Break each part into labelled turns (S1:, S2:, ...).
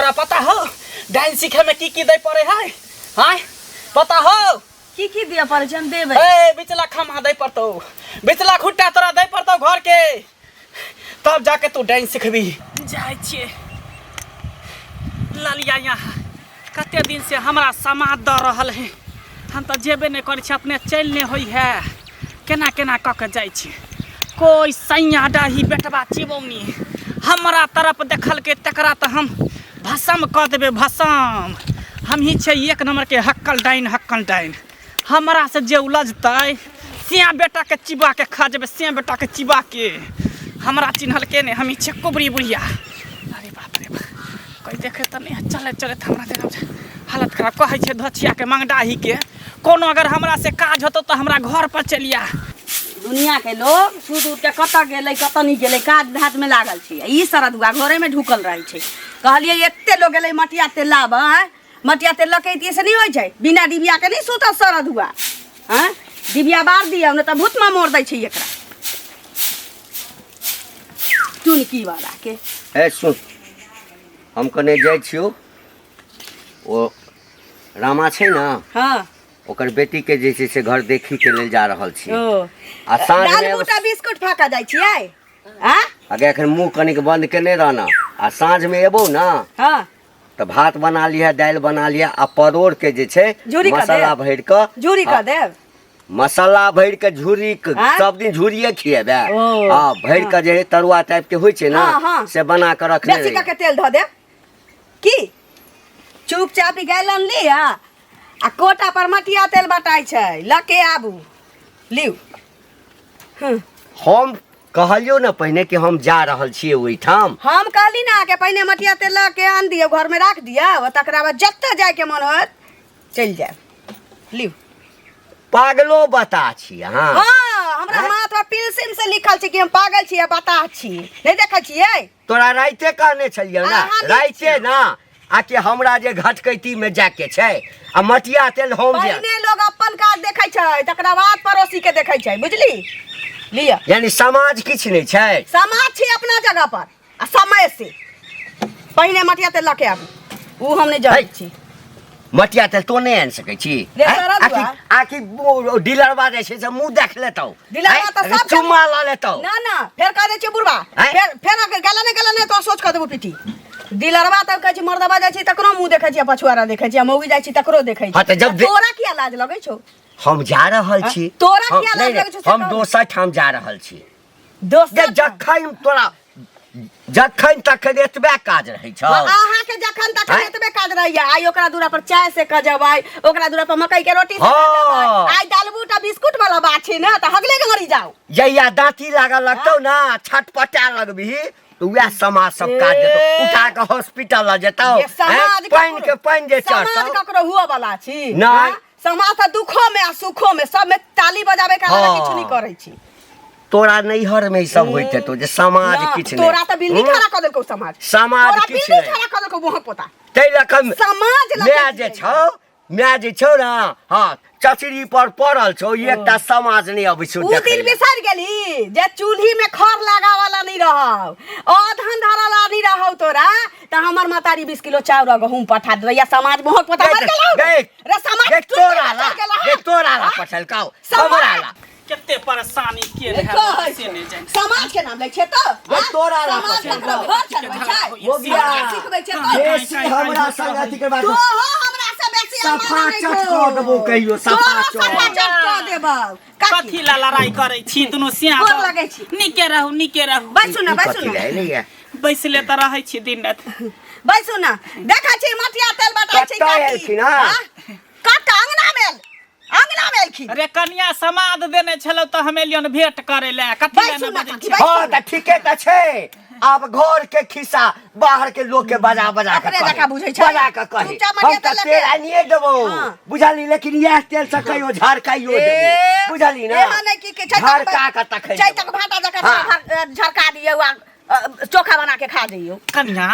S1: तोरा पता हो डांस सीखे में की दे पड़े है हां पता हो
S2: की दिया पड़े छै हम देबै
S1: ए बिचला खमा दे पड़तो बिचला खुट्टा तोरा दे पड़तो घर के तब जाके तू डांस सीखबी जाय छे लालिया यहाँ कते दिन से हमरा समाद द रहल है हम तो जेबे नहीं करे छी अपने चल नहीं होई है केना केना क के जाय छी कोई सैया डाही बेटवा चिबौनी हमरा तरफ देखल के तकरा त हम भसम क देबे भसम हम ही छे एक नंबर के हक्कल डाइन हमरा से जे उलझतै सिया बेटा के चिबा के खा जेबे सिया बेटा के चिबा के हमरा चिन्हल के ने हम ही छे कुबरी बुढ़िया अरे बाप रे कोई देखे त नहीं चले हमरा देना हालत खराब कहै छे धछिया के मंगडाही के कोनो अगर हमरा से काज होतो त हमरा घर पर चलिया
S2: दुनिया के लोग सूद उठ के कत गेलै कत नहीं गेलै काज धात में लागल छै ई सरदुआ घरे में ढुकल रहै छै कहलिए एते लोग गेलै मटिया तेल लाब मटिया तेल लकैतिए से नहीं होय छै बिना डिबिया के नहीं सुतल सरदुआ हैं डिबिया बार दियौ न त भूत में मोड़ दै छै एकरा टुनकी वाला के
S3: ए सुन हम कने जाय छियो ओ रामा छै ना
S2: हां
S3: ओकर बेटी के जे से घर देखी के लेल जा रहल छी आ
S2: साँझ में मोटा बिस्कुट फाका जाय छियै हां
S3: अगे एखन मुंह कनिक बंद केने रहना आ साँझ में एबो ना
S2: हां
S3: तो भात बना लिया दाल बना लिया आ परोड़ के जे छै मसाला भर के
S2: झूरी क देब
S3: मसाला भर के झूरी सब दिन झूरिए खिएबे हां भर के जे तरुआ टाइप के होय छै ना से बना के रखने
S2: बेसी के तेल ध देब की चुपचाप गैलन लिया आ कोटा पर मटिया तेल बटाई छै लके आबू लिउ
S3: हम कहलियो ना पहले कि हम जा रहल छिए ओई ठाम
S2: हम कहली ना के पहले मटिया तेल लके आन दियो घर में रख दियो तकरा बाद जत्ते जाय के मन होत चल जाए लिउ
S3: पागलो बता छी हां
S2: हां हमरा माथा पिलसिम से लिखल छै कि हम पागल छी या बता छी नहीं देखै छियै
S3: तोरा राइते कहने छलियो ना राइते ना आके हमरा जे घटकैती में जाके छै आ मटिया तेल हम जे
S2: पहले लोग अपन काज देखै छै तकरा बाद पड़ोसी के देखै छै बुझली लिया
S3: यानी समाज किछ नहीं छै
S2: समाज छी अपना जगह पर आ समय से पहले मटिया तेल लके आबू ऊ हम नहीं जानै छी
S3: मटिया तेल तो नहीं आन सकै छी आखि डीलरवा जे छै से मुंह देख लेतौ
S2: डीलरवा त सब
S3: चुम्मा ल लेतौ
S2: ना फेर कह दे छै बुढ़वा फेर गला ने तो सोच क देबो पीठी डीलरवा त कहै छै मर्दवा जाय छै तकरो मुंह देखै छै पछुआरा देखै छै मौगी जाय छै तकरो देखै छै तोरा किया लाज लगै छौ
S3: हम जा रहल छी
S2: तोरा किया लाज लगै छौ
S3: हम दोसर ठाम जा रहल छी
S2: दोसर
S3: जखन तोरा जखन तक एतबे काज रहै छौ
S2: अहाँ के जखन तक एतबे काज रहैया आई ओकरा दूरा पर चाय से कजबै ओकरा दूरा पर मकई के रोटी से कजबै आई दालबूटा बिस्कुट वाला बात छै ना त हगले के मरी जाओ
S3: जइया दांती लागल लगतौ ना छटपटा लगबी तो वह समाज सब काज देतो उठा के हॉस्पिटल ल जेतौ पानी जे चढ़तौ
S2: समाज ककरो हुआ वाला छी
S3: ना
S2: समाज त दुखो में आ सुखो में सब में ताली बजाबे के किछु नहीं करै छी
S3: तोरा नैहर में ई सब होइत हेतौ जे समाज किछ नहीं
S2: तोरा त बिल्ली खड़ा क देलकौ
S3: समाज किछ नहीं
S2: खड़ा क देलकौ मोह पोता
S3: तै लखन
S2: समाज
S3: मैं जे छौ ना हां चचरी पर पड़ल छौ एकटा समाज नहीं अबै छौ
S2: उ दिन बिसर गेली जे चूल्ही में खर लगा वाला नहीं रहौ अधन धरला नहीं रहौ तोरा त हमर मातारी 20 किलो चाउर गहूम पठा दे या समाज मोहक पता मर गेलौ रे समाज
S3: तोरा ला पठल काओ हमरा ला
S1: केते परेशानी के रहे से नहीं जान
S2: समाज के नाम लै छै त
S3: तोरा ला
S2: पठल घर चलबै छै
S3: वो बिया
S2: सिखबै छै त
S3: बेसी हमरा संगति के बात
S2: तो हमरा से बेसी
S3: सफा चटको देबो कहियो सफा
S2: चटको देबो
S1: कथी ला लड़ाई करै छी दुनु सिया
S2: गोर लगै छी
S1: निके रहू
S2: बैसु ना
S1: बैसले त रहै छी दिन रात
S2: बैसु ना देखा छी मटिया तेल बटाई छै काका अंगना में एलखिन
S1: अरे कन्या समाद देने छलौ त हम एलियन भेंट करे ले कथी ले बजै छी
S3: हां त ठीके त छै अब घर के खिस्सा बाहर के लोग के बजा के
S2: अपने जका बुझै छै
S3: बजा के कहे हम त तेल आनिए देबो बुझाली लेकिन यह तेल से कहियो झरकाइयो देबो बुझाली ना
S2: एमा नै की के
S3: झरका के तखै
S2: चाय तक भाटा जका झरका दियौ चोखा बना के खा जइयो
S1: कन्या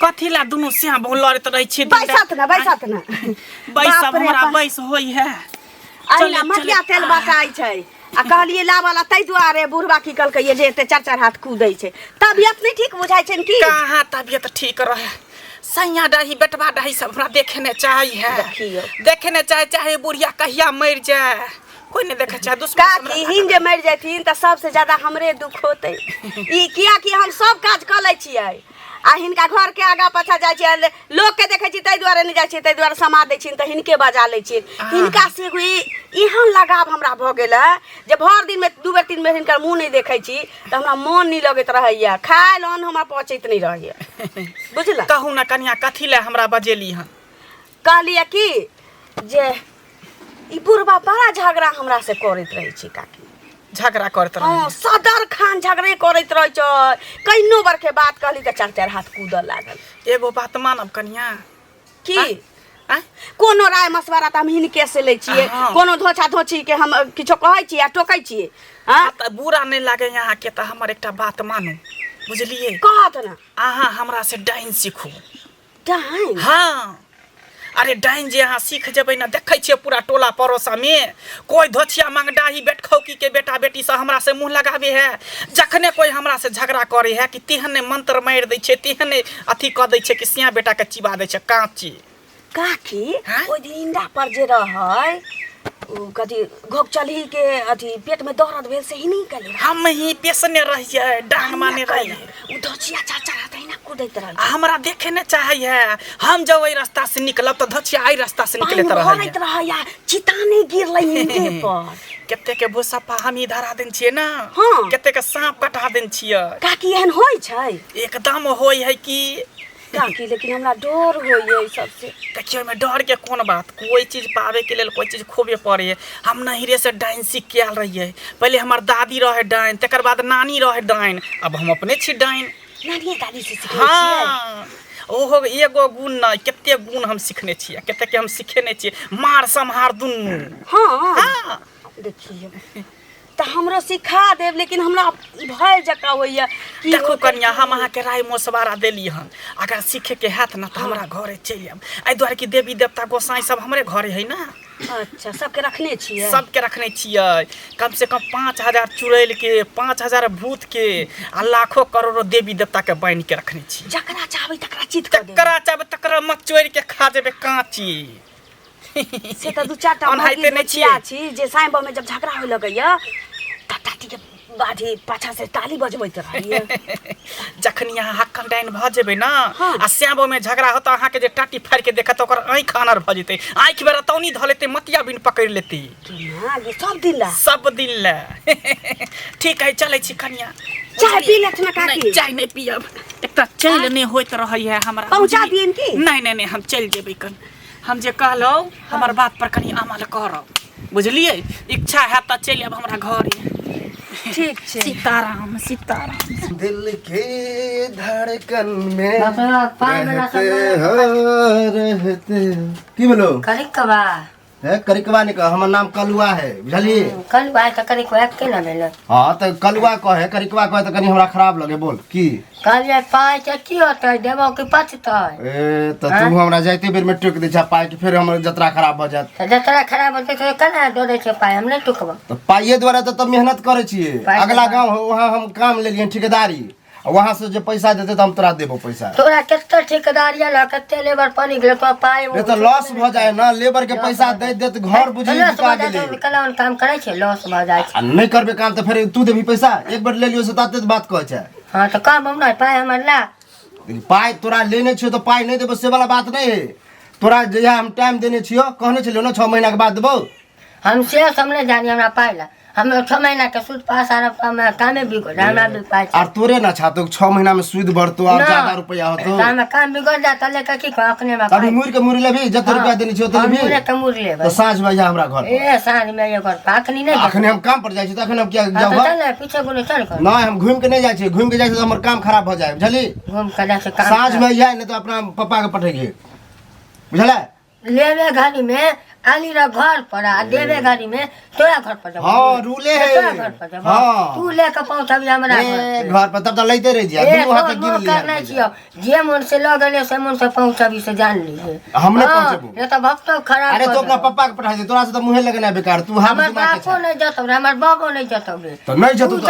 S1: कथी ला दुनु सिया बहु लड़त रहै छी
S2: बैसत ना
S1: बैस हमरा बैस होई है
S2: आइला मटिया तेल बटाई छै आ कहलिए ला वाला तै दुआरे बुढ़वा की कल कहिए जे एते चार हाथ कूदै छै तबियत नहीं ठीक बुझाई छै की
S1: कहां तबियत ठीक रहे सैया डाही बेटवा डाही सब हमरा देखे ने चाहिए
S2: देखियो।
S1: देखे ने चाहे बुढ़िया कहिया मर जाए कोई नहीं देखे चाहे दुश्मन
S2: काकी हिन जे मर जाथिन त सबसे ज्यादा हमरे दुख होते ई किया कि हम सब काज क लै छियै आ हिनका घर के आगा पाछा जाइ छियै लोग के देखे छी तै दुआरे नहीं जाइ छी तै दुआरे समा दै छी त हिनके बजा लै छी हिनका से एगो एहन लगाव हमरा भ गेल जे भर दिन में 2 बेर 3 बेर हिनकर मुंह नहीं देखै छी त हमरा मन नहीं लगैत रहैया खाय लन हमरा पचैत नहीं रहैया बुझला
S1: कहू ना कन्या कथी ले हमरा बजेली हन
S2: कहलिया कि जे ई बुढ़वा बड़ा झगड़ा हमरा से करैत रहै छी काकी
S1: झगड़ा करत रहे
S2: हाँ सदर खान झगड़े करैत रहै छै कइनो बार के बात कहली त 4 हाथ कूदऽ लागल
S1: एगो बात मानब कन्या
S2: की
S1: आ
S2: कोनो राय मशवरा त हम हिनके से लै छियै
S1: हाँ।
S2: कोनो धोछा धोछी के हम किछो कहै छियै आ टोकै छियै हां
S1: त बुरा नहीं लागे यहाँ के त हमर एकटा बात मानू बुझलिए
S2: कहत ना
S1: अहाँ हमरा से डाइन सीखू
S2: डाइन
S1: हाँ अरे डाइन जे अहाँ सीख जेबै ना देखै छियै पूरा टोला पड़ोसा में कोई धोछिया मंगडाही बेटखौकी के बेटा बेटी से हमरा से मुंह लगाबे है जखने कोई हमरा से झगड़ा करे है कि तेहने मंत्र मार दै छै तेहने अथी क दै छै कि सिया बेटा के चिबा दै छै कांची
S2: काकी
S1: हाँ?
S2: ओइ दिन इंडा पर जे रहै उ कथी घोक चली के अथी पेट में दर्द भेल से ही नहीं कले
S1: हम ही पेसने रहिए डांग माने रहिए
S2: उ धोछिया चाचा रहतै ना कूदैत रहै
S1: हमरा देखे ने चाहिए हम जब वही रास्ता से निकलब तो धोछिया आई रास्ता से निकलत रहिए
S2: भरैत रहैया चिताने गिरलै हिनके पर
S1: केते के भूसप्पा हम ही धरा देन छियै ना
S2: हाँ।
S1: केते के सांप कटा देन छियै
S2: काकी एहन होइ छै
S1: एकदम होय है कि
S2: काकी लेकिन हमरा डर होइए ई सबसे
S1: देखियो में डर के कौन बात कोई चीज पावे के लेल कोई चीज खोबे पड़े है हम नहिरे से डाइन सीख के आल रहिए पहले हमर दादी रहे डाइन तकर बाद नानी रहे डाइन अब हम अपने छी डाइन
S2: नानी दादी से सिखै छियै
S1: हाँ ओहो एगो गुण नहीं केते गुण हम सीखने छियै केते के हम सीखेने छियै मार संहार दुन्नू
S2: हाँ
S1: हाँ
S2: देखिए त हमरो सिखा देब लेकिन हमरा भय जका होइए कि
S1: देखो कन्या हम अहाँ के राय मोसवारा देली हन अगर सीखे के हाथ ना तो हमरा घरे चलि आब एहि दुआरे कि देवी देवता गोसाई सब हमरे घरे है ना
S2: अच्छा सबके रखने छियै
S1: सबके रखने छियै कम से कम 5000 चुड़ैल के 5000 भूत के आ लाखों करोड़ों देवी देवता के बांध के रखने छियै
S2: जकरा चाहबै तकरा चित कर देब
S1: तकरा चाहबे तकरा मत चोरि के खा जेबे कांची
S2: से त 2-4 टा
S1: अनहाइते नहीं
S2: छिया छी जे साइबो में जब झगड़ा होय लगैया त टाटी के बाधी पाछा से ताली बजबैत रहिए
S1: जखन यहाँ हक्कन डाइन भ जेबे ना
S2: हाँ।
S1: आ श्यामो में झगड़ा होता अहाँ के जे टाटी फाड़ के देखत ओकर आँख आनर भ जेते आँख बेरा तौनी ध लेते मतिया बिन पकड़ लेती
S2: हां गे सब दिन ला
S1: सब दिन ले ठीक है चले छी कन्या
S2: चाय पी लेत ना काकी
S1: नहीं चाय नहीं पियब एकटा चल नहीं होइत रहै है हमरा
S2: पहुंचा दियन की
S1: नहीं हम चल जेबै कन हम जे कहलो हमर बात पर कनी अमल करब बुझलिए इच्छा है त चल अब हमरा घरे
S2: ठीक छै
S1: सीताराम सीताराम
S3: दिल के धड़कन में
S4: रहते
S3: रहते की बोलो
S4: करिकवा
S3: है करिकवा ने कहा हमर नाम कलुआ है बुझलिए
S4: कलुआ त करिकवा के ना भेल
S3: हाँ तो कलुआ कहे करिकवा कहे तो कनी हमरा खराब लगे बोल की
S4: कहलिए पाइ के की होतै देबो कि पचतै
S3: ए तो तू हमरा जाइते बेर में टोक दे छा पाई के फिर हमर जतरा खराब भ जात
S4: त जतरा खराब होतै त केना दो दै छै पाइ हम नै टुकबो
S3: तो पाइए द्वारा तो तब मेहनत करे छिए
S4: पाइ
S3: अगला
S4: के
S3: गांव वहां हम काम ले लिए ठेकेदारी वहां से जो पैसा देते तो हम तोरा देबो पैसा
S4: तोरा केते ठेकेदारिया ल केते लेबर पानी गेल तो पाइ
S3: ये तो लॉस भ जाए ना लेबर के पैसा दे दे तो घर बुझी चुका गेले
S4: कलावन काम करे छै लॉस भ जाय छै
S3: आ नहीं करबे काम तो फिर तू देबी पैसा एक बार ले लियो से ताते बात कह छै
S4: हां त काम हम नै पाइ हमर ला
S3: पाई तोरा लेने छियो तो पाई नहीं देबो से वाला बात नहीं है तोरा जहिया हम टाइम देने छियो कहने छलियो ना 6 महीना के बाद देबो
S4: हम से हमने जानी हमरा पाइ ला हम 6 महीना के सूद पास आर कामे बिगड़ हमरा भी पाइ
S3: और तोरे ना छा तो 6 महीना में सूद बढ़तो और
S4: ना।
S3: ज्यादा रुपया होतो
S4: काम काम बिगड़ जाता लेके की अपने में
S3: अभी मुर के मुर लेबी जत रुपया देने छियो तो लेबी
S4: मुरे के मुर लेबै
S3: तो साँझ में जा हमरा घर पर
S4: ए साँझ में ये घर पाखनी नहीं
S3: अखने हम काम पर जाई छी त अखन हम क्या
S4: जाओ
S3: जाबो
S4: चल पीछे गुने चल कर
S3: ना हम घूम के नहीं जाई छी घूम के जाई छी तो हमर काम खराब भ जाए बुझली
S4: घूम के जा से काम
S3: साँझ में जाए नहीं तो अपना पापा के पठेगी बुझला
S4: लेवे घानी में आली रह घर पर आ देवे गाड़ी में तोरा घर पर
S5: हाँ रूले है
S4: तोरा घर पर जब
S5: हाँ
S4: तू लेके पहुंचबी हमरा घर
S5: घर पर तब तो लेते रह जा दुनू हाथ गिन लिया
S4: करना छियो जे मन से ल गेले से मन से पहुंचबी से जान ली
S5: हमने पहुंचबू
S4: ये तो भक्त खराब
S5: अरे तो अपना पापा के पठा दे तोरा से तो मुंह लगना बेकार तू हम
S4: हमर
S5: दिमाग
S4: बापो नहीं जतौ रे हमर बाबो नहीं जतौ रे
S5: तो नहीं जतू तो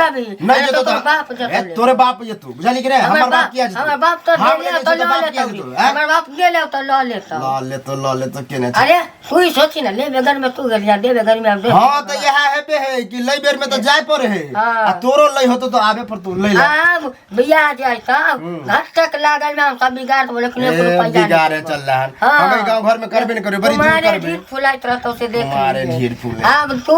S5: नहीं जतू
S4: तोर बाप जतौ
S5: तोरे बाप जतू बुझली कि रे हमर बाप किया जतू
S4: हमर बाप तो गेले तो ल लेतौ हमर बाप गेले तो ल लेतौ
S5: ल ले तो केने
S4: अरे तू ही सोची ना ले बेगर में तू गेलिया दे बेगर में अब दे
S5: हां तो यह है बे है कि लई बेर में तो जाय पर है आ तोरो लई होतो तो आवे पर तू लई ले
S4: अब बिया जाय त घाट तक लागल में हम सब बिगाड़ तो लेकिन एक रुपया
S5: बिगाड़े चल रहा है हमें गांव घर में करबे नहीं करे बड़ी दूर करबे
S4: ढीठ फुलाइत रहतौ से देख
S5: मारे ढीठ फूले
S4: अब तू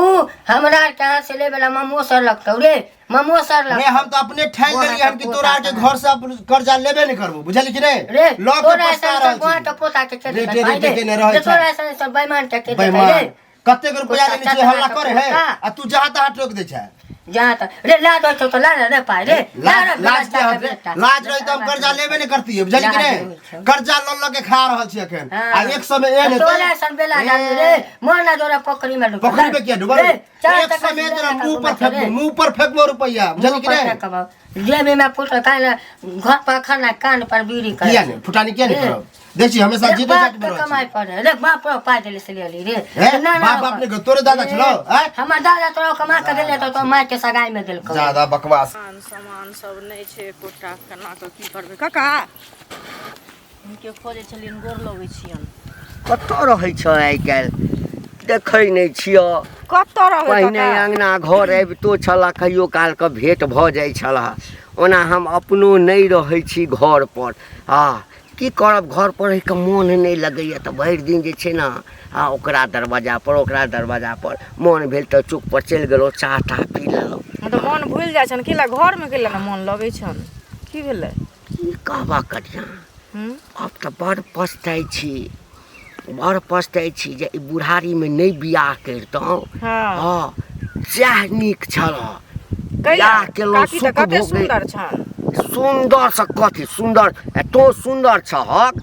S4: हमरा कहां से ले बेला ममो सर लगतौ रे ममो सर लगतौ
S5: नहीं हम तो अपने ठाई देली हम कि तोरा के घर से कर्जा लेबे नहीं करबो बुझली कि रे
S4: रे
S5: लोग
S4: तोरा
S5: पस्ता
S4: ऐसा
S5: रहल
S4: गोहा के पोता के
S5: रे,
S4: खेत
S5: रे, रे, ने रहै छै।
S4: तोरा ऐसा सब बेईमान के खेत
S5: बेईमान कते के रुपया लेनी छै हल्ला करे है
S4: का?
S5: आ तू जहां तहां टोक दे छै
S4: जहाँ तक रे लाज हो तो ला रे पाए रे
S5: लाज के हद लाज रही तो हम कर्जा लेबे नहीं करती है बुझली कि रे कर्जा ल के खा रहल छी अखन आ एक समय एहन हेतै
S4: तोरा सन बेला जानी रे मोना जोरा पोखरी में डूब
S5: पोखरी में क्या डूबल एक समय तेरा मुंह पर फेंकबो रुपया बुझली कि रे
S4: जेबे में फुट कान घर पर खाना कान पर बीड़ी कर
S5: किया नहीं फुटानी किया नहीं करो देखी हमेशा जीते जाके
S4: बाप कमाई पड़े रे बाप रो पाई देले से ले रे
S5: बाप अपने तोरे दादा चलो
S4: हमर दादा तोरा कमा के देले तो माय के सगाई में देलको
S5: ज्यादा बकवास
S1: सामान सब नहीं छे कोटा केना के की करबे काका इनके खोजे छलिन गोर लगै छियन
S3: कतऽ रहै छ आइ काल्हि देखै नहि छियो
S1: कतऽ रहै
S3: पहिने अंगना घर आबितो छला कहियो काल के भेंट भऽ जाइ छला ओना हम अपनो नहि रहै छी घर पर की करब घर पर रहि कऽ मोन नहि लगैया तऽ भरि दिन जे छै ने ओकरा दरवाजा पर मोन भेल तऽ चुप पर चलि गेलहुँ चाह ताह पी लेलहुँ
S1: तऽ मन भूल जाइ छन किला घर में गेला ना मन लगै छन की भेलै
S3: की कहबा करिया अब तऽ बड़ पछताइ छी जे ई बुढ़ारी में नहि बियाह करितहुँ सएह नीक छल बियाह केलहुँ सुख भोग सुंदर से कथी सुंदर तो सुंदर छहक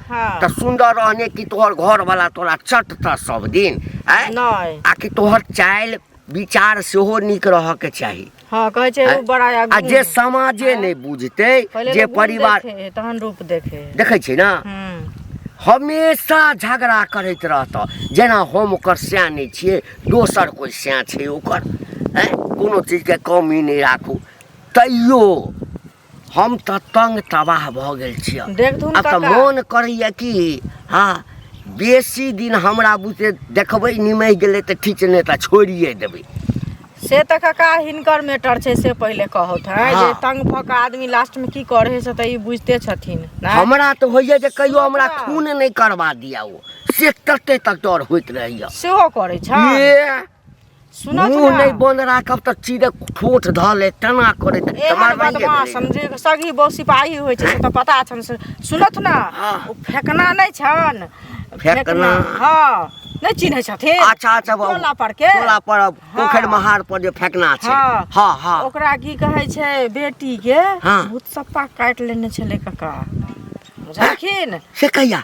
S3: तऽ सुंदर रहने की तोहर घर वाला तोरा चटत सब दिन आ कि तोहर चाल विचार सेहो नीक रह के चाही
S1: कहै छै उ बड़ा
S3: आ जे समाजे नहीं बुझते जे परिवार
S1: तहन रूप
S3: देखे छै ना हमेशा झगड़ा करैत रहता जेना हम ओकर सैं नहीं छिए दोसर कोई सैं छै ओकर कोनो चीज के कमी नहीं राखू तैयो हम तऽ तंग तबाह भऽ गेल छियै अब तऽ मोन करैया कि बेसी दिन हमरा बुझे देखबै निमहि गेलै तऽ ठीक नहि तऽ छोड़िए देबै
S1: से तऽ काका हिनकर मैटर छै से पहिले कहत है जे तंग भऽ कऽ आदमी लास्ट में की करे से तऽ ई बुझते छथिन
S3: हमरा तऽ होइए जे कहियो हमरा खून नहीं करबा दिया ओ से तते तक डर होइत रहैया
S1: सेहो करै छै
S3: मुँह नहीं बंद राखब तऽ चीरे ठोठ धले तना करे
S1: समझे सगी बहु सिपाही होइ छै तऽ पता छन सुनत ना ओ फेकना नहीं छन
S3: फेकना
S1: नहीं चिन्है छथिन
S3: अच्छा
S1: टोला पर
S3: पोखरि महार पर जे फेकना छै
S1: ओकरा की कहै छै बेटी के भूत सप्पा काटि लेने छलै काका बुझलखिन
S3: से कहिया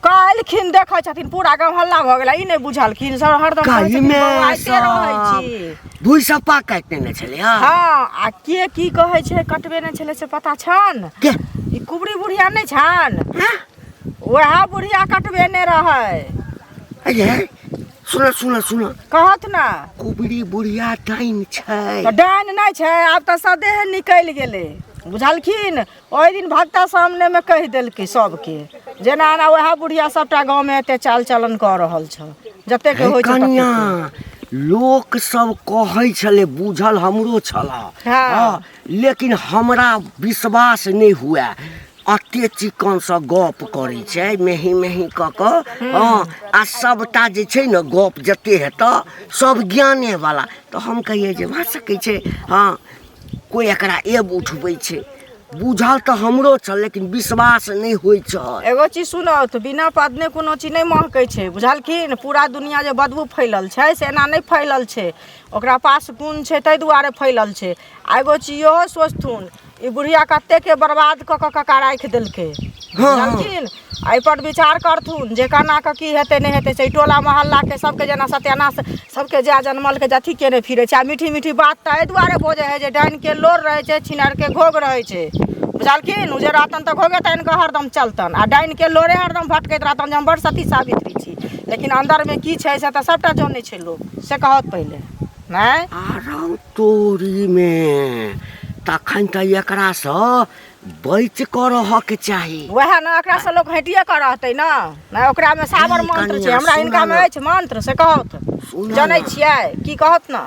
S1: काल्हिखिन देखै छथिन पूरा गाँव हल्ला भऽ गेला ई नहि बुझलखिन सर हरदम आइते रहै छी
S3: भूइ सप्पा काटि देने छलै
S1: आ के की कहै छै कटबे नहि छलै से पता छन
S3: के
S1: ई कुबरी बुढ़िया नहि छन वएह बुढ़िया कटबेने रहै
S3: सुन
S1: कहत ना
S3: कुबरी बुढ़िया डाइन छै
S1: तऽ डाइन नहि छै आब तऽ सदेह निकलि गेलै बुझलखिन ओहि दिन भक्ता सामने में कहि देलकै सबके जेना ना वएह बुढ़िया सबटा गाँव में एते चाल चलन कऽ रहल छ जते के होइ छै
S3: लोक सब कहै छले बुझल हमरो छला लेकिन हमरा विश्वास नहीं हुआ अते चिकन से गप करे छै मेही क के आ सबटा जे छै न गप जते हेता सब ज्ञाने वाला तो हम कहिए जे भऽ सकै छै कोई एकरा एब उठबै छै बुझल तऽ हमरो छल लेकिन विश्वास नहीं होइ छै
S1: एगो चीज सुनत बिना पादने कोनो चीज नहीं महकै छै बुझलखिन पूरा दुनिया जे बदबू फैलल छै से एना नहीं फैलल छै ओकरा पास गुण छै ताहि दुआरे फैलल छै आ एगो चीज इहो सोचथुन ई बुढ़िया कते के बर्बाद कऽ कऽ कका राखि देलकै बुझलखिन
S6: एहि पर विचार करथुन जे केना के की हेतै नहि हेतै से टोला मोहल्ला के सबके जेना सत्यानाश सबके जा जनमल के अथी केने फिरै छै आ मीठी मीठी बात तऽ एहि दुआरे बोझे है जे डाइन के लोर रहै छै छिनार के घोग रहै छै बुझलखिन उ जे रहतन तऽ घोगे तानि के हरदम चलतन आ डाइन के लोरे हरदम भटकैत रहतन जे हम बड़ सती सावित्री छी लेकिन अंदर में की छै से तऽ सबटा जानै छै लोग से कहत पहिले नहि
S3: आराम तोरी में तखन तऽ एकरा से बच कर रहके चाही
S6: वएह ने एकरा से लोग हटिए कर रहतै ने नहि ओकरा में सावर मंत्र छै हमरा हिनका में अछि मंत्र से कहत जानै छियै की कहत ना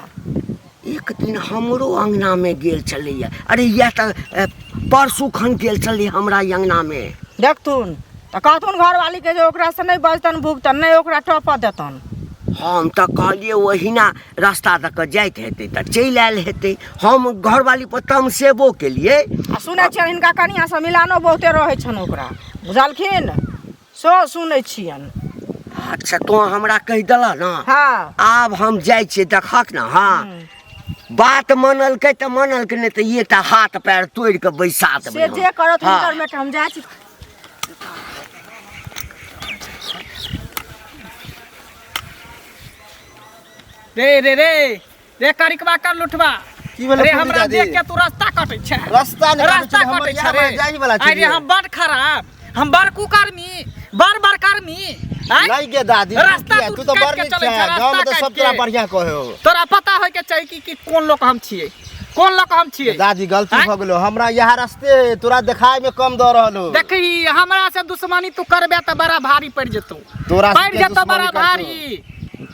S3: एक दिन हमरो अंगना में गेल छलैया अरे यह तऽ परसू खन गेल छलै हमरा अंगना में
S6: देखथुन तऽ कहथुन घरवाली के जे ओकरा से नहीं बजतन भुगतन नहीं ओकरा टॉप देतन
S3: हम तऽ कहलिए ओहिना रास्ता दऽ कऽ जाइत हेतै तऽ चलि आयल हेतै हम घरवाली पर तमसेबो केलिए
S6: आ सुनै छियनि हिनका कनिया से मिलानो बहुते रहै छनि ओकरा बुझलखिन सो सुनै छियनि
S3: अच्छा तो हमरा कहि देला ना
S6: हाँ
S3: आब हम जाइ छियै देखक ना हाँ बात मनलकै तऽ मनलकै नहि तऽ एकटा हाथ पैर तोड़ि कऽ बैसा देबै
S6: से जे करत हुनकर में हम जाइ छी
S1: रे करिकवा कर लुटवा
S5: की भेलै
S1: रे
S5: फूफी
S1: हमरा
S5: दादी?
S1: देख के तू रास्ता कटै छै
S5: रास्ता नहीं
S1: रास्ता
S5: काटै
S1: कटै
S5: छै
S1: छै
S5: रे जाई वाला छै
S1: अरे हम बड़ खराब हम बड़ कुकर्मी बड़ कर्मी
S5: नहीं गे दादी
S1: रास्ता
S5: तू तो बड़ नीक छै गांव में तो सब तोरा बढ़िया कहे हो
S1: तोरा पता होय के चाहिए कि कोन लोग हम छियै कोन लोग हम छियै
S5: दादी गलती भ गेलो हमरा यहाँ रास्ते तोरा देखाय में कम द रहलो
S1: देखी हमरा से दुश्मनी तू करबे त बड़ा भारी पड़ जेतौ
S5: तोरा
S1: पड़ जेतौ बड़ा भारी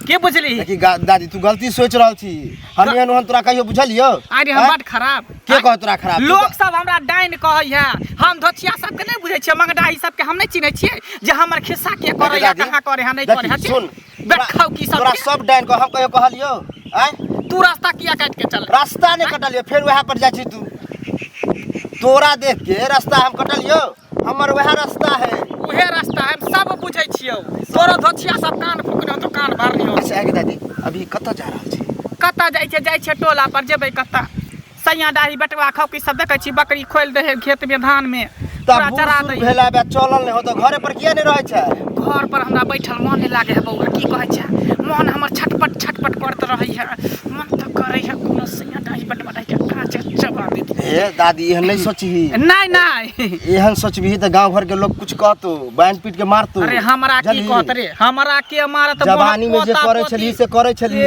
S1: के बुझली
S5: देखी दादी तू गलती सोच रहल छी हम एहन तोरा कहियो बुझलियो
S1: अरे हम बड़ खराब
S5: के कह तोरा खराब
S1: लोग सब हमरा डाइन कहै है हम धोछिया सब के नहीं बुझै छियै मंगडाही सब के हम नहीं चिन्है छियै जे हमर खिस्सा के करे या कहां करे है नहीं करे है
S5: सुन
S1: बैठाओ की सब
S5: तोरा सब डाइन को हम कहियो कहलियो आय
S1: तू रास्ता किया काट के चल
S5: रास्ता नहीं कटलियो फिर वहां पर जाइ छी तू तोरा देख के रास्ता हम कटलियो हमर वह रास्ता है
S1: उहे रास्ता है सब बुझै छियौ तोरो धोछिया सब कान फुकने तो कान भरनी हो
S5: अच्छा आगे दादी अभी कत जा रहल छी
S1: कत्ता जाइ छै टोला पर जेबै कत्ता सैया डाही बटवा खौकी सब देखै छी बकरी खोल दे है खेत में धान में पूरा चरा दे
S5: भेला बे चलल नहीं हो तो घरे पर किया नहीं रहै छै
S1: घर पर हमरा बैठल मन नहीं लागे है बौआ की कहै छै मन हमर छटपट करत रहै है मन तो करे है कोनो सैया डाही बटवा डाही के काच चबा दे
S5: ए दादी एहन नहीं सोचही
S1: नहीं
S5: एहन सोचबही त गांव भर के लोग कुछ कहतो बैन पीट के मारतो
S1: अरे हमरा की कहत रे हमरा के मारत
S5: जवानी में जे करे छली से करे छली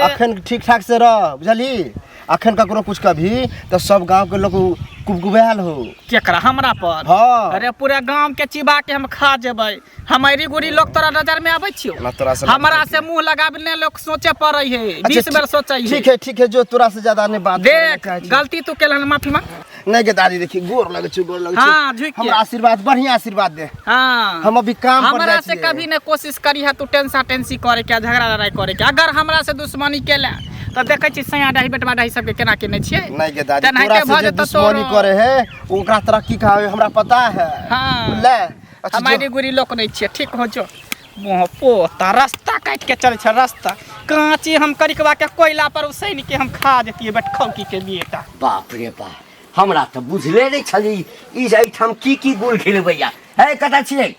S5: अखन ठीक ठाक से रह बुझली अखन ककरो कुछ कभी तो सब गांव के लोग कुबकुबैल हो
S1: केकरा हमरा पर
S5: हाँ
S1: अरे पूरा गांव के चिबा के हम खा जेबै हमारी गुड़ी लोग तोरा नजर में आबै छियो हमरा से मुंह लगाबने लोग सोचे पड़ै है 20 बेर सोचै है
S5: ठीक है जो तोरा से ज्यादा नहीं बात
S1: देख गलती तू केलन माफी मांग
S5: नहीं के दादी देखी गोर लगे छी
S1: हां झुक के
S5: हमरा आशीर्वाद बढ़िया आशीर्वाद दे
S1: हां
S5: हम अभी काम पर
S1: हमरा से कभी ने कोशिश करी है तू टेंसी करे के झगड़ा लड़ाई करे के अगर हमरा से दुश्मनी केले तो देखे छी सैया डाही बेटवा डाही सब के केना केने छियै
S5: नहीं के दादी तोरा से जे दुश्मनी करे है ओकरा तरक्की का हमरा पता है
S1: हां
S5: ले
S1: हमारी गुरी लोक नहीं छियै ठीक हो जो मोह पोता रास्ता काट के चल छ रास्ता कांची हम करिकवा के कोयला पर उसैन के हम खा देतिए बट खौकी के बेटा
S3: बाप रे बाप हमरा तऽ बुझले नहीं छली ई जे हम की गुल खिलबैया है कता छियै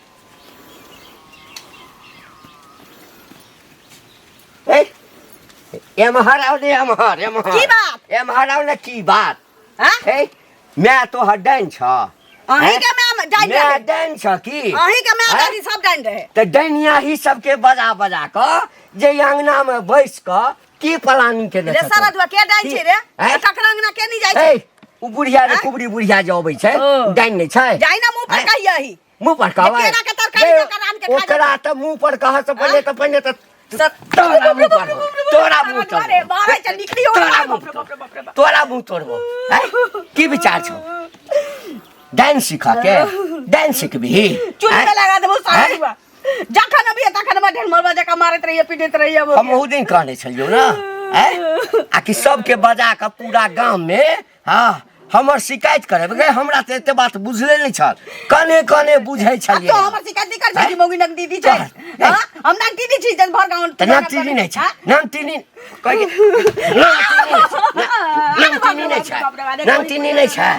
S3: ए एमहर आओ ने एमहर
S2: की बात
S3: एमहर आओ ने की बात
S2: हां
S3: हे मैं तो हड्डन छ
S2: अही के मैं डाइन
S3: मैं
S2: रहे
S3: डाइन छ की
S2: अही के मैं दादी सब डाइन रहे
S3: तो डैनिया ही सबके बजा क जे अंगना में बैस क की प्लानिंग के
S2: रे सारा दुआ के डाइन छै रे ककरा अंगना के नहीं जाय छै
S3: उ बुढ़िया रे कुबड़ी बुढ़िया जे अबै छै डाइन नहीं छै
S2: डाइन मुंह पर कहियही
S3: मुंह पर कहवा
S2: केरा के तरकारी जकर आम के खा
S3: ओकरा त मुंह पर कह से पहले त तोरा मुंह पर
S2: अरे बारे चल निकली
S3: तोरा मुंह तोड़बो की विचार छौ डांस सीखा के डांस सीखबी
S2: चुन में लगा देबो सारा दुआ जखन अभी तखन में ढेर मरवा जका मारत रहिए पीटत रहिए
S3: हम ओ दिन कहने छलियो ना आ कि सबके बजा के पूरा गांव में हां हमर शिकायत करे गए हमरा त एते बात बुझले नहीं छल कने बुझै छलिए
S2: तो हमर शिकायत नहीं कर छी मोगी नक दीदी छै हां हम नक दीदी छी जन भर गांव
S3: त नक दीदी नहीं छै नाम तीनी कहि नाम तीनी नहीं छै नाम तीनी नहीं छै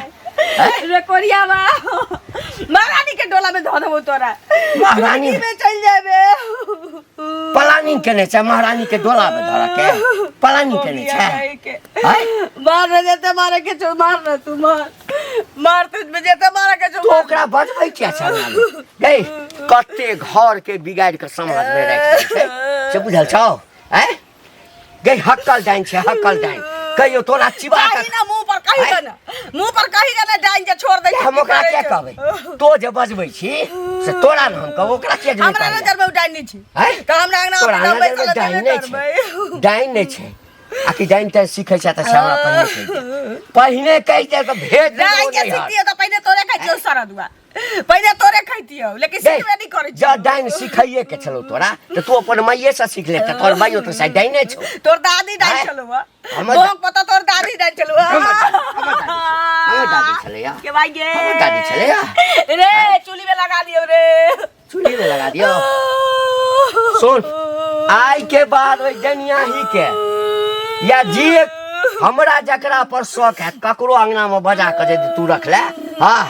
S2: रे कोरिया बा महारानी के डोला में धो देबो तोरा
S3: महारानी
S2: में चल जाबे
S3: प्लानिंग केने छै महारानी के डोला में धर के प्लानिंग केने छै
S2: मार न जेते मारे के छो मार न तू मार तुझ में जेते मारे के छो
S3: तो ओकरा बजबै क्या छै गई कते घर के बिगाड़ के समाज में राख छै से बुझल छौ गई हक्कल डाइन छै हक्कल डाइन कहियो तोरा चिबा के
S2: ना मुंह पर कहि ना डाइन के छोड़ दे
S3: हम ओकरा क्या कहबै तो जे बजबै छी से तोरा न हम कहब ओकरा क्या जबै
S2: हमरा नजर में डाइन नहीं छी त हमरा अंगना
S3: तोरा
S2: में
S3: नजर में डाइन नहीं छै डाइन नहीं छै आकि डाइन त सीखै छै त हमरा पहिने कहि दे त भेज दे
S2: डाइन के सीखियो त पहिले तोरे खाइतियो सरदुआ पहिले तोरे खाइतियो लेकिन सीखबे नहीं करै छी
S3: जा डाइन सिखाइए के छलो तोरा त तू अपन माइये से सीख ले त तोर माइयो त साइड डाइने छौ
S2: तोर दादी डाइन छलो लोग पता तोर दादी डाइन छलो
S3: हमर दादी छले या
S2: के भाई गे
S3: हमर दादी छले या
S2: रे चूल्ही में लगा दियो रे
S3: चूल्ही में लगा दियो सुन आई के बाद ओइ डनिया ही के या जी हमरा जकरा पर शौक है ककरो अंगना में बजा के जे तू रख ले हां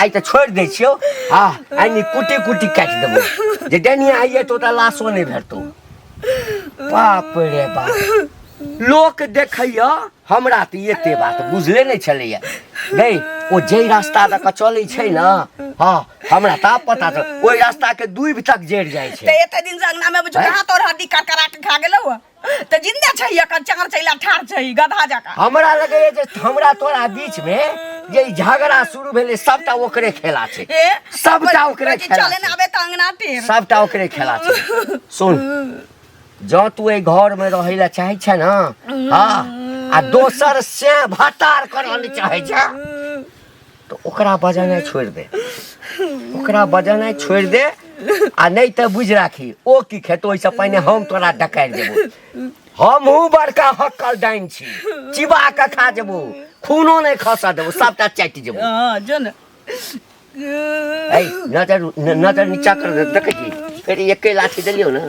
S3: आई त छोड़ दे छियो हां आई नि कुटी कुटी काट देबो जे डनिया आइए तो त लाशो नहीं भेटतो बाप रे बाप लोक देखैया हमरा त एते बात बुझले नहीं छलैया गई ओ जे रास्ता द क चलै छै ना हां हमरा त पता छ ओइ रास्ता के दूब तक जेड़ जाय छै
S2: ते एते दिन से अंगना में बुझो हाथ और हड्डी करकरा के खा गेलो त जिंदा छै या चार चैला ठाड़ छै गधा जका
S3: हमरा लगे जे हमरा तोरा बीच में जे झगड़ा शुरू भेले सबटा ओकरे खेला छै सबटा ओकरे खेला
S2: चले ना आबे त अंगना टेर
S3: सबटा ओकरे खेला छै सुन जो तू ए घर में रहै ला चाहै छै ना हां आ दोसर से भटार करल चाहै छै तो ओकरा बजाना छोड़ दे ओकरा बजाना छोड़ दे आ नहीं त बुझ राखी ओ की खेतो ओइसे पहिने हम तोरा डकाइ देबो हमहू बड़का हक्कल डाइन छी चिबा के खा जेबो खूनो नहीं खसा देबो सबटा चाटि जेबो
S2: हां जो न
S3: ए नजर नीचा कर देखे छी फिर एके लाठी देलियो ना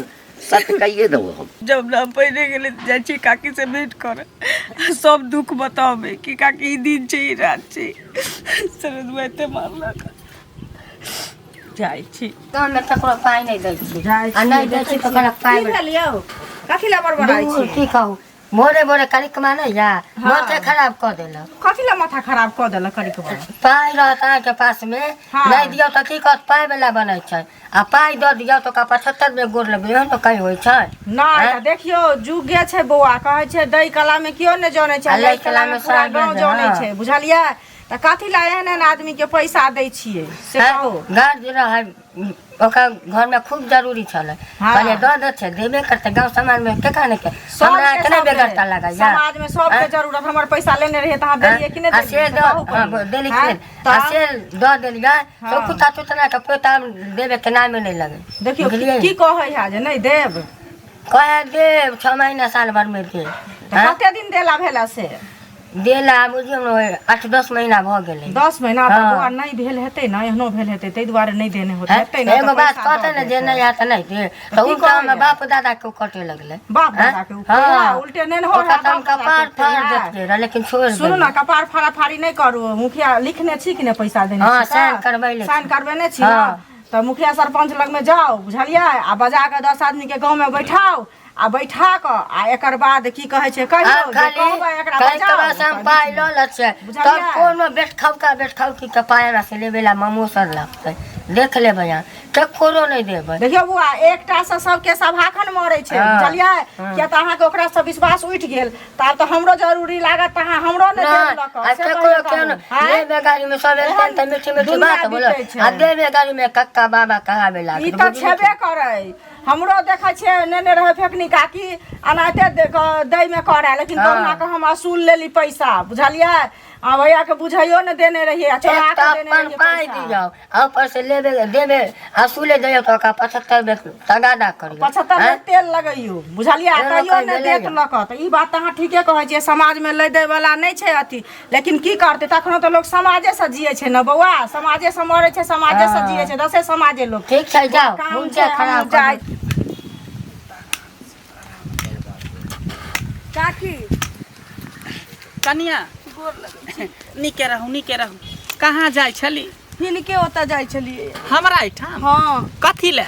S3: सत कहिए देबो हम
S2: जब ना पहले गेले जाइ छी काकी से भेंट कर सब दुख बतावे कि काकी ई दिन छै ई रात छै सरदुआ एते मारलक जाइ छी
S4: गाँव में ककरो पाई नहीं दै छी आ नहीं दै छी तो करा पाई
S2: लियो कथि ला बड़बड़ाई छी
S4: की कहू मोरे मोरे करी कमाने या माथा खराब कर देलक
S2: कथि ला माथा खराब क देलक करी के
S4: पाई रहता के पास में नहीं दियो तो की कहत पाई वाला बनै छै आ पाई द दियो तो का 75 में गोर लेबे एहन तो कहीं होय छै
S6: नहीं देखियो जुगे छै बौआ कहै छै दई कला में कियो ने जाने छै लई कला में पूरा गांव जाने छै बुझलियै त कथि ला एहन आदमी के पैसा दै छियै से कहो
S4: घर जे रह ओका घर में खूब जरूरी छले पहले द दे छै देबे करते गांव समाज में के काने के हमरा कने बेगरता लगा या
S6: समाज में सब के जरूरत हमर पैसा लेने रहे त हां देलिए कि नहीं
S4: से द देली के से द देलिया तो कुत्ता तुतना के पेटा देबे के नाम नहीं लगे
S6: देखियो की कहै है जे नहीं देब
S4: कहे देब 6 महीना साल भर में दे
S6: कते दिन देला भेला से
S4: देला बुझियो न 8-10 महीना भ गेलै
S6: 10 महीना त बुआ नहीं भेल हेतै न एहनो भेल हेतै तै दुआरे नहीं देने होतै हेतै न
S4: एगो बात कहते न जे नहीं आता नहीं दे तो उनका में बाप दादा के कटे लगले
S6: बाप दादा के उल्टे नहीं हो
S4: खत्म कपार फाड़ देते लेकिन छोड़
S6: सुनो ना कपार फाड़ा फाड़ी नहीं करू मुखिया लिखने छी कि ने पैसा देने
S4: हां साइन करबैले
S6: साइन करबेने छी त मुखिया सरपंच लग में जाओ बुझलियै आ बजा के 10 आदमी के गांव में बैठाओ आ बैठा क आ एकर बाद की कहै छै कहियो जे कहबै एकरा बजाओ
S4: सम पाइ ल ल छै तब कोनो बेट खाउ की के पायरा से लेबेला ममोसर लगतै देख ले भैया ककरो नहीं देबै
S6: देखियो बुआ एकटा से सबके सभाखन मरै छै बुझलियै किया त अहाँ के ओकरा से विश्वास उठ गेल तब त हमरो जरूरी लागत त अहाँ हमरो ने देब लक
S4: से ककरो केन लेबे गाड़ी में सब एलतन त मीठी मीठी बात बोलो आ देबे गाड़ी में कक्का बाबा कहावे लाग
S6: ई त छेबे करै हमरो देखै छै नेने रहे फेकनी काकी अनाते दई में करे लेकिन कहुना के हम असूल लेली पैसा बुझलियै आ भैया के बुझाइयो न देने रहिए चोरा के देने रहिए
S4: पाई दियो आ ऊपर से लेबे देबे असूले दियो तो का 75 में तगादा करियो
S6: 75 में तेल लगइयो बुझलियै कहियो न देख लक त ई बात अहाँ ठीके कहै छियै समाज में लै दे वाला नहीं छै अथी लेकिन की करते तखनो तो लोग समाजे से जियै छै न बौआ समाजे से मरै छै समाजे से जियै छै दसे समाजे लोग
S4: ठीक छै जाओ मुंजा खराब कर
S1: काकी कनिया नीके रहू कहाँ जाइ छली?
S2: हिनके ओतऽ जाइ छलियै।
S1: हमरा एहिठाम?
S2: हाँ
S1: कथी ले?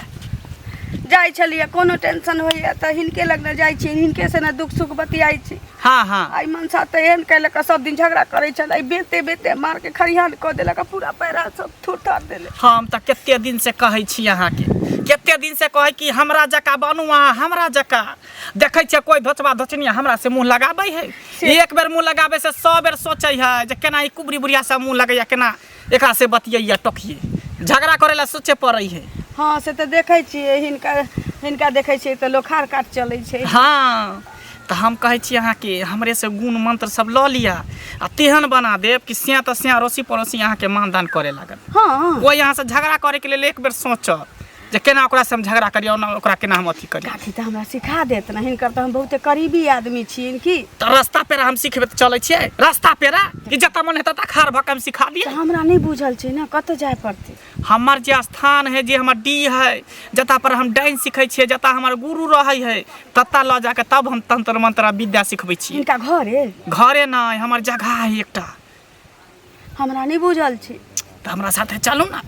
S2: जाइ छलियै, कोनो टेंशन होइए तऽ हिनके लग न जाइ छी, हिनके से न दुख सुख बतियाइ छी।
S1: हाँ हाँ।
S2: आई मनसा तऽ एहन कयलक सब दिन झगड़ा करै छल, आई बेते बेते मार के खरिहान कऽ देलक, पूरा पैरा सब थुथार देले।
S1: हम तऽ कते दिन से कहै छी अहाँके, कते दिन से कहै कि हमरा जका बनू अहाँ, हमरा जका। देखै छियै कोई धोचबा धोचनिया हमरा से मुँह लगाबै है, एक बेर मुँह लगाबै से 100 बेर सोचै है जे केना ई कुबरी बुढ़िया से मुँह लगैया, केना एकरा से बतियैया टोकिए, झगड़ा करे ला सोचे पड़ै है।
S2: हाँ से तऽ देखै छियै, हिनका देखै छियै तऽ लोखार काट चलै छै।
S1: हाँ तो हम कहै छी अहाँके हमरे से गुण मंत्र सब लऽ लिया आ तेहन बना देब कि स्याँ तऽ स्याँ अड़ोसी पड़ोसी अहाँके मानदान करे लागत।
S2: हाँ
S1: कोई यहाँ से झगड़ा करे के लेल एक बेर सोचत जे केना ओकरा से हम झगड़ा करियो ना, ओकरा केना हम अथी करियो।
S2: काकी तऽ हमरा सिखा देत ना, हिनकर तऽ हम बहुते करीबी आदमी छियन की।
S1: तो रास्ता पेरा हम सिखबे तो चलै छियै, रास्ता पेरा कि जता मन हेता खार भक हम सिखा दिए।
S2: तऽ हमरा नहीं बुझल छै ना, कतऽ जाय पड़तै?
S1: हमर जे स्थान है, जे हमर डी है, जता पर हम डाइन सिखै छियै, जता हमर गुरु रहै है, तता ल जाके तब हम तंत्र मंत्र विद्या सिखबै छी।
S2: हिनका घरे?
S1: घरे नहीं, हमर जगह है एकटा।
S2: हमरा नहीं बुझल छै।
S1: तो हमरा साथे चलू ना।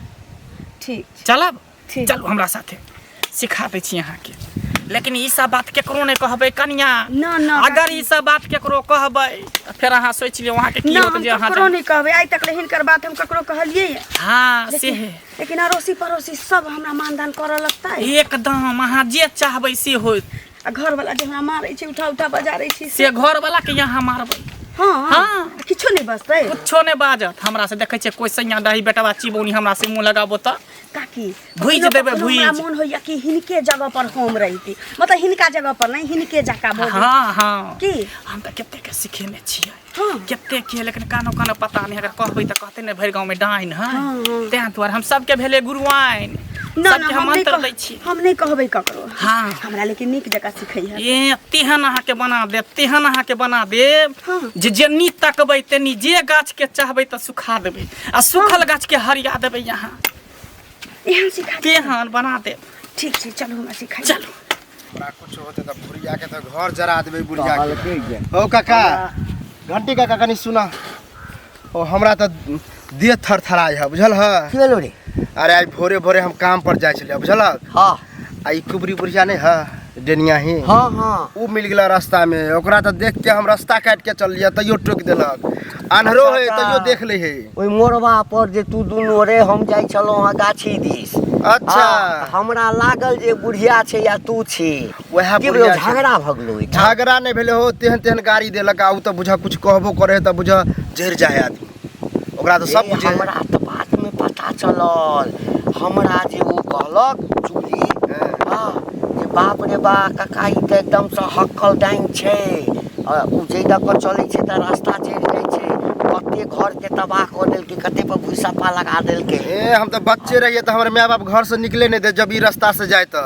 S2: ठीक छै।
S1: चलब?
S2: ठीक।
S1: चलू हमरा साथे सिखा दै छी अहाँके, लेकिन ई सब बात केकरो नहीं कहबै कन्या।
S2: ना ना
S1: अगर ई सब बात केकरो कहबै तो फिर अहाँ सोच लियो वहाँ के की
S2: ना,
S1: होत
S2: हम
S1: जे अहाँ
S2: ककरो नहीं कहबै, आइ तक ले हिनकर बात हम ककरो कहलियै है।
S1: हाँ से है
S2: लेकिन अड़ोसी पड़ोसी सब हमरा मानदान करऽ लगता है।
S1: एकदम अहाँ जे चाहबै से होत।
S2: आ घर वाला जे हमरा मारै छै, उठा उठा बजारै छै
S1: से घर वाला के यहाँ मारबै।
S2: हाँ
S1: हाँ।
S2: किछो नहीं बचतै।
S1: कुछो नहीं बाजत। हमरा से देखै छियै कोई सैया दाही बेटवा चिबौनी हमरा से मुंह लगाबो त
S2: काकी
S1: भुइज देबै, भुइज।
S2: हमरा मन होइया कि हिनके जगह पर हम रहिती, मतलब हिनका जगह पर नहीं, हिनके जका बोल।
S1: हाँ हाँ
S2: की
S1: हम तो केते के सिखेने छियै।
S2: हाँ।
S1: केते के, लेकिन कानो कानो पता नहीं, अगर कहबै त कहते ने भरि गांव में डाइन है।
S2: हाँ, हाँ।
S1: तें दुआरे हम सबके भेले गुरुआइन,
S2: ना ना
S1: सबके हम मंत्र दै छी।
S2: हम नहीं कहबै ककरो।
S1: हाँ।
S2: हमरा लेकिन नीक जका सिखैया।
S1: ए तेहन अहाँ के बना देब, तेहन अहाँ के बना देब
S2: हाँ।
S1: जे जेनी तकबै तेनी, जे गाछ के चाहबै त सुखा देबै आ सुखल गाछ के हरिया देबै। यहाँ
S2: एहन सिखा दे।
S1: तेहन बना देब।
S2: ठीक छै, चलू हमरा सिखाई।
S1: चलू।
S5: हमरा कुछ होते त बुढ़िया के त घर जरा देबै बुढ़िया
S3: कहल
S5: के।
S3: के जे
S5: ओ काका, घंटी काका कनी सुना। ओ हमरा त देह थरथराय है, बुझल है।
S3: की भेलो रे?
S5: अरे आज भोरे भोरे हम काम पर जाय छलिए, बुझलक।
S3: हाँ
S5: आई कुबरी बुढ़िया नहीं है, डेनिया ही।
S3: हाँ हाँ।
S5: उ मिल गेला रास्ता में, ओकरा त देख के हम रास्ता काट के चल लिया, तैयो टोक देलक। अन्हरो है तैयो देख ले है।
S3: ओइ मोरबा पर जे तू दुनू रे हम जाइ छलहुँ हँ गाछी दिस।
S5: अच्छा।
S3: हमरा लागल जे बुढ़िया छै या तू छी।
S5: वएह
S3: की
S5: बुढ़िया
S3: भेलो,
S5: छै।
S3: झगड़ा भ गेलो ओइठाम?
S5: झगड़ा नहीं भेले हो, तेहन तेहन गाड़ी देलक। आ उ त बुझा कुछ कहबो करे है त बुझा जहर जाए आदमी, ओकरा त सब
S3: ए,
S5: बुझे।
S3: हमरा त बात में पता चलल। हमरा जे ओ कहलक चूली, हाँ, जे बाप रे बा काका ई त एकदम से हक्कल डाइन छै। उ जे दक चलै छै त रास्ता चढ़ि जाइ छै, कते घर के तबाह कऽ देलकै, कते पर भूसा पा लगा देलकै।
S5: ए हम तो बच्चे रहिए तो हमारे माँ बाप घर से निकले नहीं दे, जब ई रास्ता से जाए तो।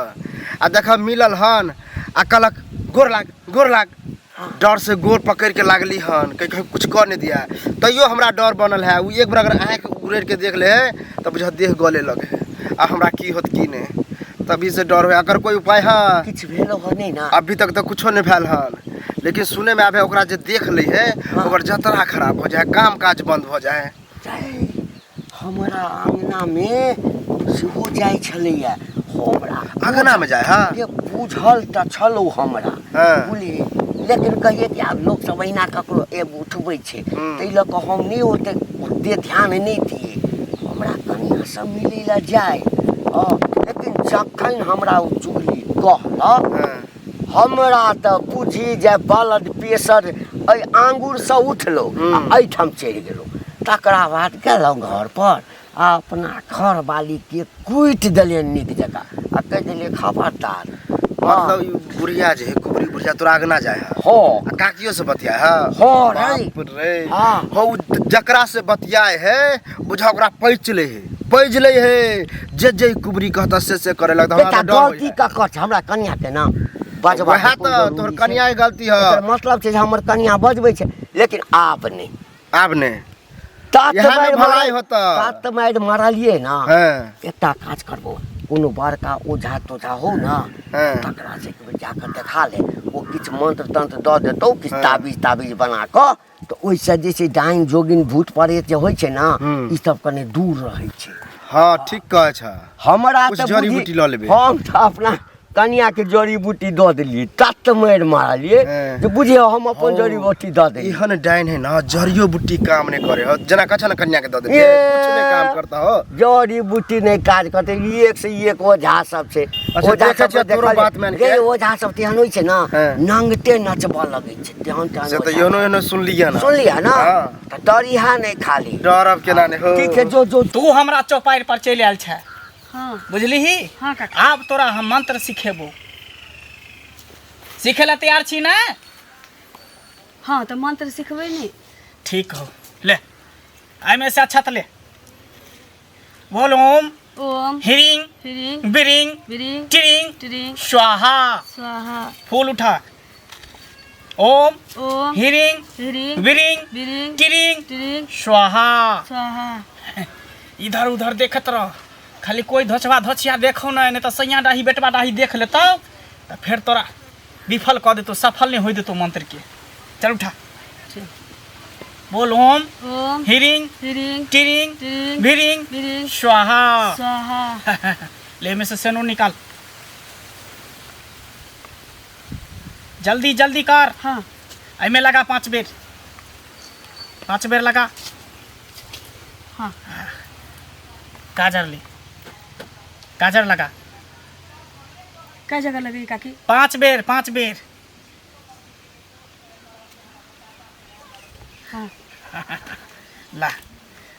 S5: आ देख मिलल हन आ कहलक गोर लाग। डर से गोर पकड़ के लागली हन, कहीं कुछ कर नहीं दिया। तैयो हमरा डर बनल है। उ एक बार अगर आँख उड़ेर के देख ले तो बुझा देह गले लगे। आ हमरा की होत की नहीं, तभी से डर है। अगर कोई उपाय है?
S3: किछ भेलो हो नहीं ना?
S5: अभी तक तो कुछो नहीं भेल हन, लेकिन सुने में आवे ओकरा जे देख ले है ओकर जतरा खराब हो जाए, काम काज बंद हो जाए।
S3: हमरा अंगना में सेहो जाइ छलैया। हमरा
S5: अंगना में जाए? हाँ
S3: ये बुझल त छलो हमरा।
S5: हाँ।
S3: बुझलिए, लेकिन कहिए कि आब लोग सब अहिना ककरो एब उठबै छै, तै लऽ कऽ हम नहीं ओते ध्यान नहीं दिए। हमरा कनिया सब मिलै लए जाए, लेकिन जखन हमरा ओ चुगली कहलक, हमरा त बुझी जे ब्लड प्रेशर एहि आंगुर से उठलो आ एहिठाम चढ़ि गेलो। तकरा बाद गेलहुँ घर पर आ अपना घर वाली के कुटि देलियनि नीक जकाँ आ कहि देलियै खबरदार।
S5: मतलब ई बुढ़िया जे है, कुबरी बुढ़िया तोरा आगना जाए है।
S3: हाँ
S5: आ काकियो से बतिया है।
S3: हाँ रे।
S5: बाप रे।
S3: हाँ।
S5: हो जकरा से बतियाए है बुझा ओकरा पैच ले है, जे कुबरी कहता से करे लगता।
S3: बेटा गलती ककर छै? हमरा कनिया के नाम बजबा
S5: वह तो तोहर कनिया के गलती है।
S3: मतलब छै जे हमर कनिया बजबै छै, लेकिन आब नहीं।
S5: आब ने
S3: तात
S5: यहाँ में
S3: मारि
S5: भलाई होता।
S3: तात मारि मारलियै ना।
S5: हाँ।
S3: एकटा काज करबो, कोनो बड़का ओझा तोझा हो ना,
S5: हाँ।
S3: तकरा से एक बेर जाकर देखा ले, ओ किछु मंत्र तंत्र दऽ देतौ, किछु ताबीज बना कऽ तो ओइसे जे छै डाइन जोगिन भूत प्रेत जे होइ छै ना ई सब कने दूर रहै छै।
S5: हाँ ठीक कहै छ।
S3: हमरा
S5: कुछ
S3: तऽ
S5: जड़ी
S3: बुझी-
S5: बूटी लऽ लेबै।
S3: हम तऽ अपना कनिया के जड़ी बूटी दऽ देलियै, तत मारि मारलियै
S5: हैं।
S3: जे बुझियो हम अपन जड़ी बूटी दऽ देलियै।
S5: इहन डाइन है ना जड़ियो बूटी काम नहीं करे हो, जना कछ ना कन्या के दे दे
S3: ये।
S5: कुछ नहीं काम करता हो।
S3: जड़ी बूटी नहीं काज करते, एक से एक ओझा सब छै।
S5: अच्छा,
S3: ओझा
S5: देखे
S3: सब
S5: छियै तोरो
S3: देखल-
S5: बात मान के।
S3: गे ओझा सब तेहन होइ छै ना
S5: हैं।
S3: नंगटे नचबऽ लगै छै तेहन तेहन
S5: से तो
S3: ओझा।
S5: योनो योनो सुन लिया ना।
S3: सुन लिया ना
S5: हाँ।
S3: तऽ डरिहा नहीं खाली।
S5: डर अब केना नहीं हो।
S3: ठीक है जो जो
S1: तू हमरा चौपाई पर चलि आयल छै,
S2: हाँ
S1: बुझलिही?
S2: हाँ काका।
S1: आब तोरा हम मंत्र सिखेबो, सिखे ला तैयार छी ना?
S2: हाँ तो मंत्र सिखबै नहीं।
S1: ठीक हो, ले एहिमे से अच्छा ले। बोल ओम
S2: ओम
S1: ह्रीं
S2: ह्रीं
S1: बिरिंग
S2: बिरिंग
S1: टिरिंग
S2: टिरिंग
S1: स्वाहा।
S2: स्वाहा।
S1: फूल उठा। ओम
S2: ओम
S1: ह्रीं
S2: ह्रीं
S1: बिरिंग
S2: बिरिंग
S1: टिरिंग
S2: टिरिंग
S1: स्वाहा।
S2: स्वाहा।
S1: इधर उधर देखत रह, खाली कोई धोचवा धोचिया देखो नहीं तो सैया डाही बेटवा डाही देख लेता तो फिर तोरा विफल कर देतो, सफल नहीं हो देतो मंत्र के। चल उठा। बोल ओम
S2: ओम
S1: ह्रीं
S2: ह्रीं
S1: टिरिंग
S2: टिरिंग
S1: बिरिंग
S2: बिरिंग
S1: स्वाहा।
S2: स्वाहा।
S1: ले में से सेनो निकाल, जल्दी जल्दी कर।
S2: हाँ
S1: एमे लगा 5 बेर, 5 बेर लगा।
S2: हाँ
S1: गाजर ले, गाजर लगा
S2: क्या जगह लगी काकी?
S1: 5 बेर, 5 बेर।
S2: हाँ
S1: ला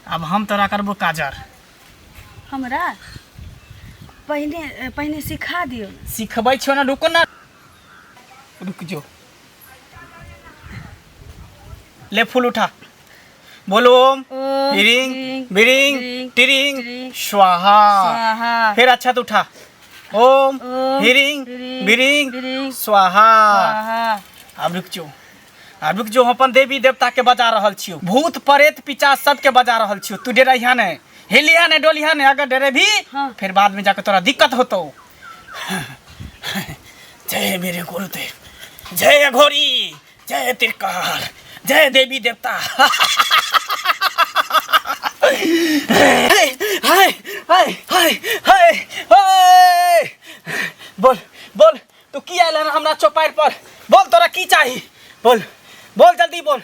S1: अब हम तोरा करबो काजर।
S2: हमरा पहले पहले सिखा दियो ना।
S1: सिखबै छो ना, रुको ना, रुक जो। ले फूल उठा। बोलो ओम
S2: ओम
S1: ह्रीं
S2: ह्रीं
S1: बिरिंग
S2: बिरिंग
S1: टिरिंग
S2: टिरिंग
S1: स्वाहा।
S2: स्वाहा।
S1: फिर अच्छा तो उठा। ओम
S2: ओम
S1: ह्रीं
S2: ह्रीं
S1: बिरिंग
S2: बिरिंग
S1: स्वाहा।
S2: स्वाहा।
S1: अब रुक जो, अब रुक जो, हम अपन देवी देवता के बजा रहल छियो, भूत प्रेत पिचाच सबके बजा रहल छियो। तू डेरा यहाँ ने हिलिया ने डोलिया ने, अगर डेरे भी
S2: हाँ।
S1: फिर बाद में जाकर तोरा दिक्कत होतो। जय मेरे गुरुदेव, जय घोरी, जय त्रिकाल, जय देवी देवता। हाय हाय हाय हाय हाय हाय। बोल बोल, तू की आयल है हमरा चौपाई पर? बोल तोरा की चाहिए? बोल बोल जल्दी बोल।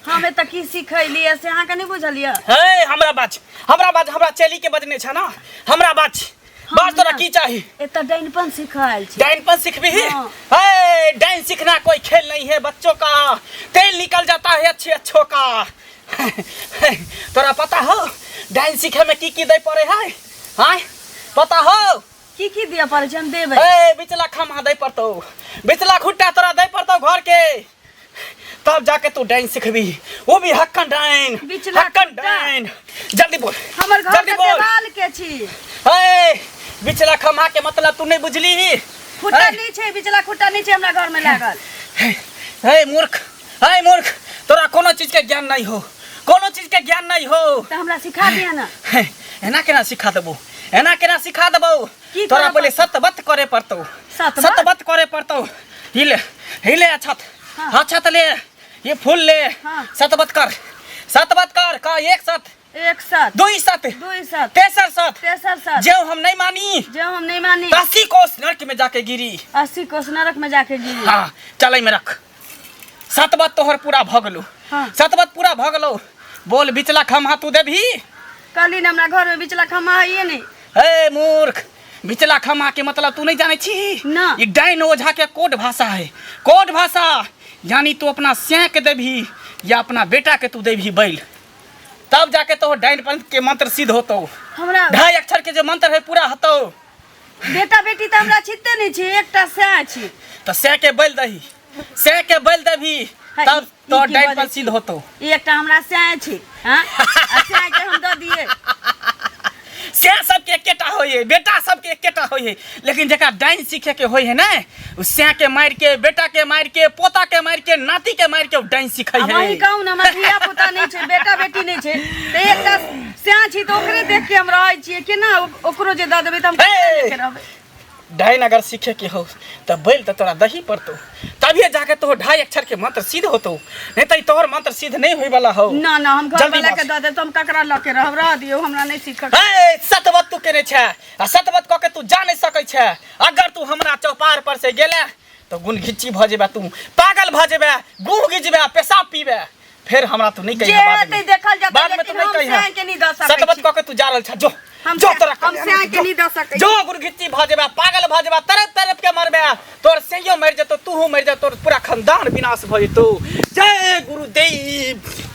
S2: हमें तो की सिखैलिए से अहाँ के नहीं बुझलिए?
S1: हे हमरा बाज, हमरा बाज, हमरा चेली के बजने छ ना, हमरा बाज। बाज तोरा की चाहिए?
S2: एत डाइनपन सिखायल छी।
S1: डाइन सीख भी?
S2: हाँ।
S1: हे डाइन सीखना कोई खेल नहीं है बच्चों का, तेल निकल जाता है अच्छे अच्छों का। तोरा पता हो डाइन सीखे में की दे पड़े है? हाँ पता हो?
S2: की दिया पड़े छै हम देबै?
S1: ए बिचला खमा दे पड़तो, बिचला खुट्टा तोरा दे पड़तो घर के, तब जाके तू डाइन सीखबी, वो भी हक्कन डाइन।
S2: बिचला
S1: हक्कन
S2: खुट्टा?
S1: डाइन। जल्दी बोल,
S2: हमर घर
S1: जल्दी
S2: के
S1: बोल।
S2: देवाल के छी।
S1: ए बिचला खमा के मतलब तू नहीं बुझली?
S2: खुट्टा
S1: ए,
S2: नहीं छै, बिचला खुट्टा नहीं छै हमरा घर में लागल।
S1: हे मूर्ख, हे मूर्ख, तोरा कोनो चीज के ज्ञान नहीं हो, कोनो चीज के ज्ञान नहीं हो।
S2: तो हमरा सिखा दिया ना।
S1: हे, एना केना सिखा देबो, एना केना सिखा देबो?
S2: की
S1: तोरा
S2: करऽ
S1: पहले
S2: पड़तौ?
S1: सतबत करे पड़तो,
S2: सतबत?
S1: सतबत करे पड़तो। हिले हिले अछत,
S2: हाँ।
S1: अछत ले, ये फूल ले,
S2: हाँ।
S1: सतबत कर, सतबत कर का एक सत,
S2: एक साथ,
S1: दुई सत,
S2: दुई साथ,
S1: तेसर सत,
S2: तेसर साथ।
S1: जो हम नहीं मानी
S2: जो हम नहीं मानी
S1: 80 कोस नरक में जाके गिरी।
S2: 80 कोस नरक में जाके गिरी।
S1: हाँ चल में रख। सतबत तोहर पूरा भगलो,
S2: हाँ।
S1: सतबत पूरा भगलो। बोल बिचला खमा तू दे भी?
S2: कहली ना हमरा घर में बिचला खमा है ये नहीं।
S1: ए मूर्ख, बिचला खमा के मतलब तू नहीं जाने छी?
S2: ना।
S1: ये डाइन ओझा के कोड भाषा है, कोड भाषा। यानी तू अपना स्याह के देभी या अपना बेटा के तू देभी बैल, तब जाके तो डाइन पंथ के मंत्र सिद्ध होतो।
S2: हमरा
S1: 2.5 अक्षर के जो मंत्र है पूरा होतो।
S2: बेटा बेटी तो हमरा छिते नहीं छै, एकटा सैह छी।
S1: तो स्याह के बैल दही, स्याह के बैल देभी,
S2: है,
S1: तब तो
S2: ई की
S1: डाइन
S2: बजै
S1: पंथ सिद्ध होतो।
S2: एकटा हमरा सैह छी। हां सैह के हम दऽ दिए।
S1: स्याह सबके एकेटा होइए, बेटा सबके एकेटा होइए, लेकिन जकरा डाइन सीखे के होई है ना, उ स्याह के मार के, बेटा के मार के, पोता के मार के, नाती के मार के उ डाइन सीखै
S2: अब
S1: है।
S2: वही कहूँ ना, हमरा धिया पुता नहीं छै, बेटा बेटी नहीं छै, तो एकटा सैह छी तो ओकरे देख के हम रहै छियै। केना ओकरो जे दऽ देबै त हम
S1: हे!
S2: केना रहबै?
S1: डाइन अगर सीखे के हो तो बैल तो तोरा दही पड़तो, तभी जाके तो 2.5 अक्षर के मंत्र सिद्ध होतो, नहीं तो तोहर मंत्र सिद्ध नहीं होई वाला हो।
S2: ना ना हम घर
S1: जल्दी
S2: वाला के
S1: बात।
S2: दे दे, तुम ककरा ल के रह दियो, हमरा नहीं सीख।
S1: ए सतवत तू केने छे आ सतवत क के तू जा नहीं सकै छे। अगर तू हमरा चौपार पर से गेले तो गुण घिच्ची भ जेबे, तू पागल भ जेबे, गुह गिजबे, पेशाब पीबे, फिर हमरा तू नहीं कहिया बाद में।
S2: देखल जाता,
S1: बाद में तू नहीं कहिया
S2: के नहीं दे सकै
S1: सतवत क के तू जा रहल छ, जो जो तोरा
S2: हम से के नहीं दे सकै।
S1: जो गुण घिच्ची भ जेबे, पागल भ जेबे, तरफ तरफ के मरबे, तोर सेयो मर जतो, तू मर जा, तोर पूरा खानदान विनाश भ जतो। जय गुरुदेव।